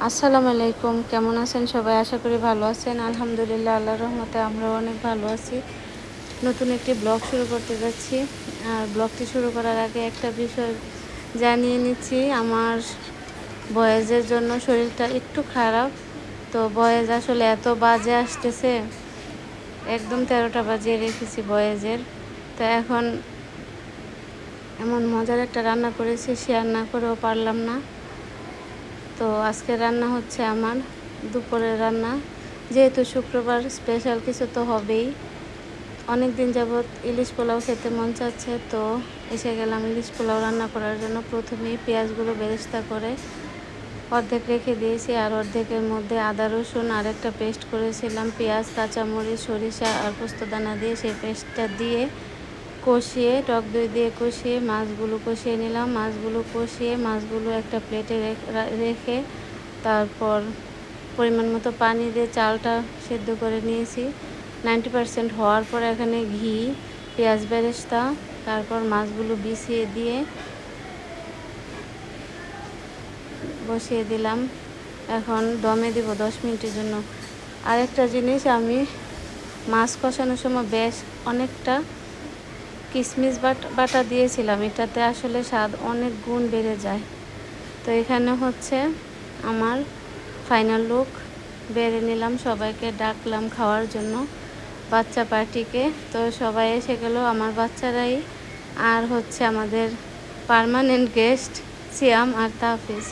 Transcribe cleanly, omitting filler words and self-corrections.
আসসালামু আলাইকুম, কেমন আছেন সবাই? আশা করি ভালো আছেন। আলহামদুলিল্লাহ, আল্লাহর রহমতে আমরাও অনেক ভালো আছি। নতুন একটি ব্লগ শুরু করতে যাচ্ছি। আর ব্লগটি শুরু করার আগে একটা বিষয় জানিয়ে নিচ্ছি, আমার ভয়েসের জন্য শরীরটা একটু খারাপ। তো ভয়েস আসলে এত বাজে আসতেছে, একদম 13টা বাজিয়ে রেখেছি ভয়েসের। তো এখন এমন মজার একটা রান্না করেছি, শেয়ার না করেও পারলাম না। তো আজকে রান্না হচ্ছে আমার দুপুরের রান্না। যেহেতু শুক্রবার, স্পেশাল কিছু তো হবেই। অনেক দিন যাবৎ ইলিশ পোলাও খেতে মন চাচ্ছে, তো এসে গেলাম ইলিশ পোলাও রান্না করার জন্য। প্রথমেই পেঁয়াজগুলো বেরেস্তা করে অর্ধেক রেখে দিয়েছি, আর অর্ধেকের মধ্যে আদা রসুন আর একটা পেস্ট করেছিলাম, পেঁয়াজ, কাঁচামরিচ, সরিষা আর পোস্তদানা দিয়ে সেই পেস্টটা দিয়ে কষিয়ে, টক দই দিয়ে কষিয়ে মাছগুলো কষিয়ে নিলাম। মাছগুলো কষিয়ে মাছগুলো একটা প্লেটে রেখে তারপর পরিমাণ মতো পানি দিয়ে চালটা সেদ্ধ করে নিয়েছি। 90% হওয়ার পর এখানে ঘি, পেঁয়াজ বেরেস্তা, তারপর মাছগুলো বিছিয়ে দিয়ে বসিয়ে দিলাম। এখন দমে দিব 10 মিনিটের জন্য। আরেকটা জিনিস, আমি মাছ কষানোর সময় বেশ অনেকটা কিশমিশ বাটা দিয়েছিলাম, এটাতে আসলে স্বাদ অনেক গুণ বেড়ে যায়। তো এখানে হচ্ছে আমার ফাইনাল লুক, বেড়ে নিলাম, সবাইকে ডাকলাম খাওয়ার জন্য, বাচ্চা পার্টিকে। তো সবাই এসে গেল, আমার বাচ্চারাই আর হচ্ছে আমাদের পার্মানেন্ট গেস্ট সিয়াম আর তাহফিজ।